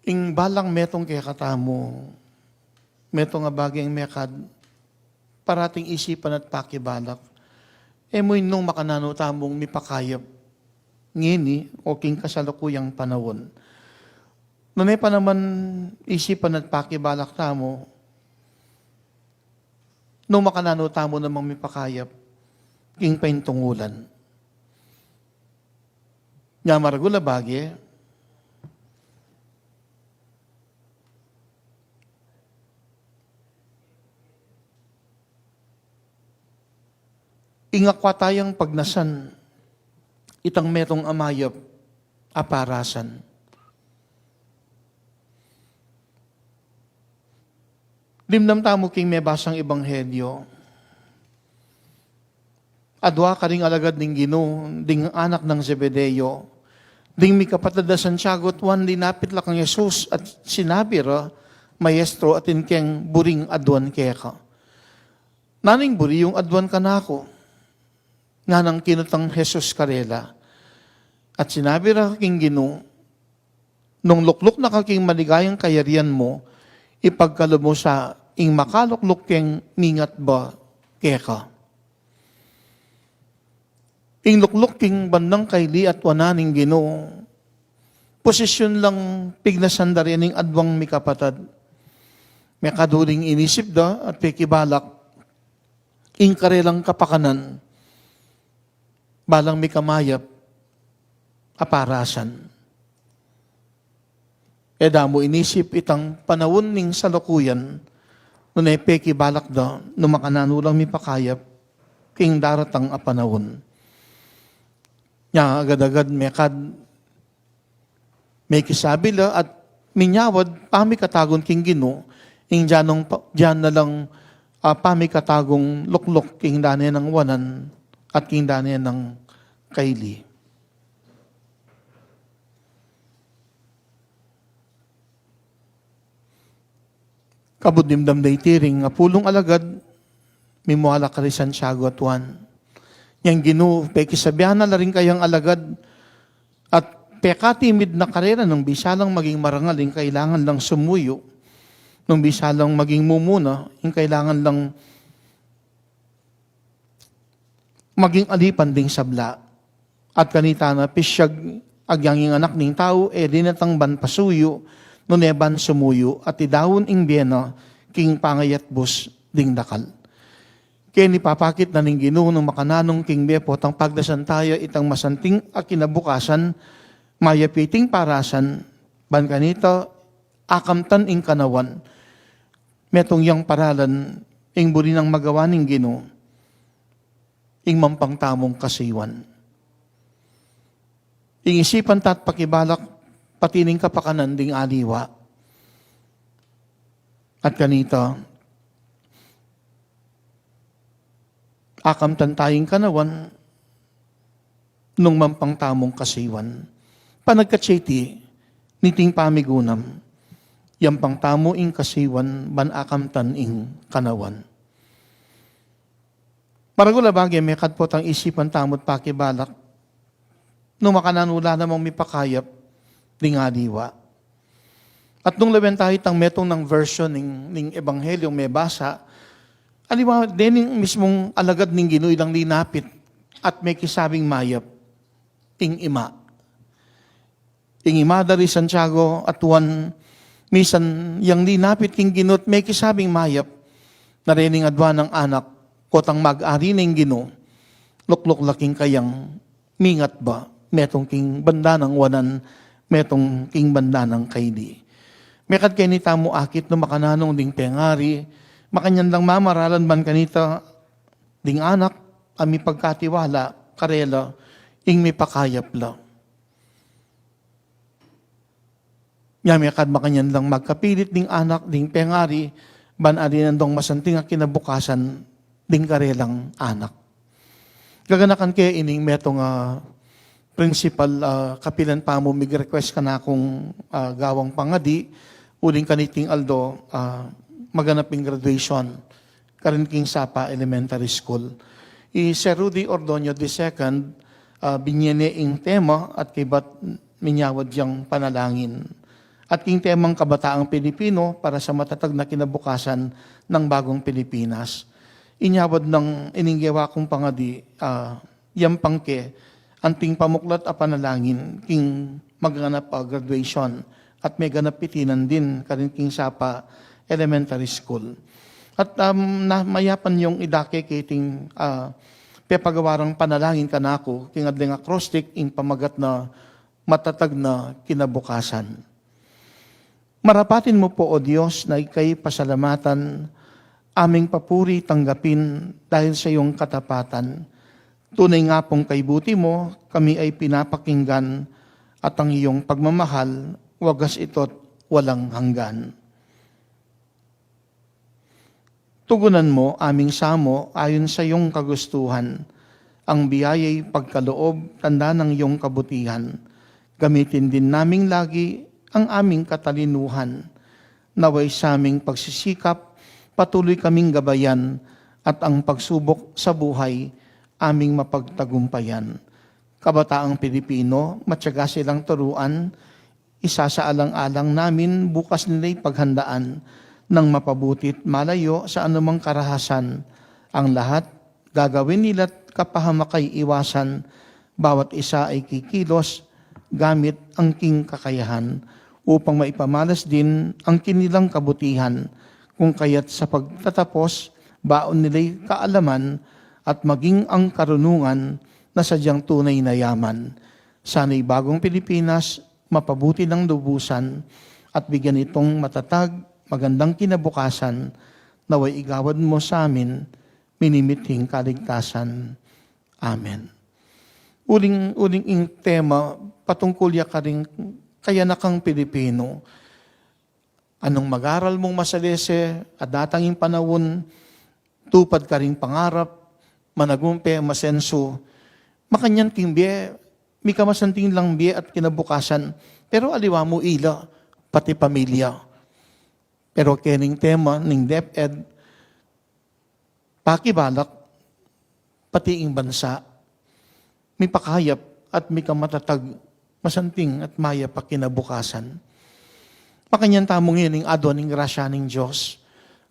Ing balang metong kaya katamo, metong nga bagay mekad, parating isipan at pakibalak, mo'y nung makanano tamong mipakayap, ngini o king kasalukuyang panahon. Nunay pa naman isipan at pakibalak tamo, nung makanano tamo namang mipakayap, king paintungulan. Nga maragula bagay, ingakwa tayang pagnasan, itang metong amayap, aparasan. Limnam tamo king may basang ebanghelyo, adwa ka ring alagad ning Ginoo, ding anak ng Zebedeo, ding mi kapatid na Santiago at Juan, linapit lang kang Jesus at sinabi ra, Maestro, atin keng buring adwan keka. Naning buri yung adwan ka na ako, nga nang kinutang Jesus karela. At sinabi ra king Ginoo, nung lukluk na kaking maligayang kayarian mo, ipagkalo mo sa ing makalukluk keng mingat ba keka. Ing lukluk king bandang kayli at wananing Ginoo, posisyon lang pignasan da rin ing adwang mikapatad. May kaduling inisip da at pikibalak, ing karelang kapakanan, balang may kamayap, aparasan. Damo inisip itang panahon ning salukuyan, nunay peki balak da, numakananulang may pakayap, king daratang apanahon. Nga agad-agad may kisabila at minyawad, pamikatagon king Ginoo, ing dyan na lang pamikatagong luklok king dane ng wanan, at king dane ng kaili. Kabudimdam day tiring, nga pulong alagad, mimuala ka rin Santiago at Juan. Yang Ginoo, pekisabihan na rin kayang alagad, at pekatimid na karera ng bisalang maging marangaling, kailangan lang sumuyo, nung bisalang maging mumuna, yung kailangan lang maging alipan ding sabla. At kanita na pisyag agyanging anak ning tao, dinatang ban pasuyo, nuneban sumuyo, at idawon ing biyena, king pangayat bus ding dakal. Kaya ni papakit na ning Ginoo ng makananong king bepo, tang pagdasan tayo itang masanting akinabukasan, mayapiting parasan, ban kanita, akamtan ing kanawan, metong yang paralan, ing buri ng magawa ning Ginoo, ing mampangtamong kasiwan. Ing isipan tat pakibalak, patining kapakanan ding aliwa. At kanita, akamtan tayong kanawan, nung mampangtamong kasiwan. Panagkatsiti, niting pamigunam, yang pangtamo ing kasiwan, ban akamtan ing kanawan. Maragula bagay, may kadpot ang isipan tamot pakibalak, nung makananula namang mipakayap, ding aliwa. At nung lawen tayo tang metong ng version ning ebanghelyong may basa, aliwa, dening mismong alagad ning Ginoo ilang linapit, at may kisabing mayap, ing ima. Ing ima dari Santiago at Juan, misan yang linapit king Ginoo, may kisabing mayap, narining adwa ng anak, kotang mag-ari ng Ginoo, luklok laking kayang mingat ba, metong king banda ng wanan, metong king banda ng kaili. Mekad kay nita mo akit no makananong ding tengari, makanyan lang mamaralan man kanita ding anak, ami pagkatiwala, karela, ing mi pakayap la. Mekad makanyan lang magkapilit ding anak, ding pengari, ban adinan dong masanting kinabukasan, ding karelang anak. Gaganakan kaya ining metong principal kapilan pa mo mig-request ka na akong gawang pangadi, uling kaniting aldo, maganaping graduation, karin king Sapa Elementary School. Sir Rudy Ordonio II, binyene ing tema at kibat minyawad yang panalangin. at king temang kabataang Pilipino para sa matatag na kinabukasan ng bagong Pilipinas. Inyawad ng ininggewa kong pangadi, yampangke, anting pamuklat a panalangin, king magganap graduation, at may ganap pitinan din, karin king sapa elementary school. At mayapan yung idake kiting pepagawarang panalangin kanako, king adling acrostic, ing pamagat na matatag na kinabukasan. Marapatin mo po, O Diyos, na ikay pasalamatan, aming papuri tanggapin dahil sa iyong katapatan. Tunay nga pong kay buti mo, kami ay pinapakinggan at ang iyong pagmamahal, wagas ito't walang hanggan. Tugunan mo aming samo ayon sa iyong kagustuhan, ang biyaya'y pagkaloob, tanda ng iyong kabutihan. Gamitin din naming lagi ang aming katalinuhan, naway sa aming pagsisikap, patuloy kaming gabayan, at ang pagsubok sa buhay, aming mapagtagumpayan. Kabataang Pilipino, matyaga silang turuan, isasaalang-alang namin bukas nila'y paghandaan ng mapabutit malayo sa anumang karahasan. Ang lahat gagawin nila't kapahamakay iwasan, bawat isa ay kikilos gamit ang king kakayahan upang maipamalas din ang kinilang kabutihan, kung kaya't sa pagtatapos, baon nila'y kaalaman at maging ang karunungan na sadyang tunay na yaman. Sana'y bagong Pilipinas, mapabuti ng lubusan at bigyan itong matatag, magandang kinabukasan, naway igawad mo sa amin, minimithing kaligtasan. Amen. Uling ing tema, patungkol ya ka rin kaya na kang Pilipino. Anong mag-aral mong masalese, at datanging panahon, tupad ka ring pangarap, managumpe, masenso, makanyan king biye, may kamasanting lang biye at kinabukasan, pero aliwa mo ila, pati pamilya. Pero kening tema ning DepEd, pakibalak, pati ing bansa, may pakayap at may kamatatag, masanting at maya pa kinabukasan. Makanyan tamong yun ing adon ing grasya ning Diyos.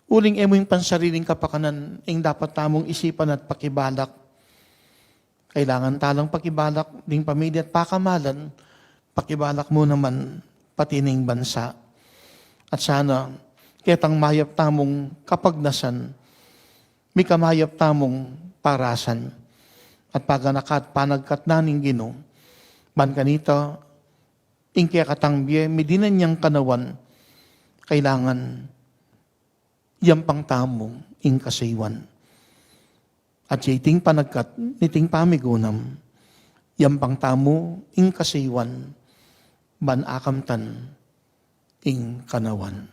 Uling emo yung pansariling kapakanan, ing dapat tamong isipan at pakibalak. Kailangan talang pakibalak, ding pamilya at pakamalan, pakibalak mo naman pati ning bansa. At sana, ketang mayap tamong kapagnasan, may kamayap tamong parasan, at paganakat panagkat na ning Ginoo, man kanita, ing kaya katangbiye, midinan niyang kanawan, kailangan yampang tamong ing kasaywan. At siya panagkat, niting pamigunam, yampang tamo ing kasaywan, ban akamtan ing kanawan.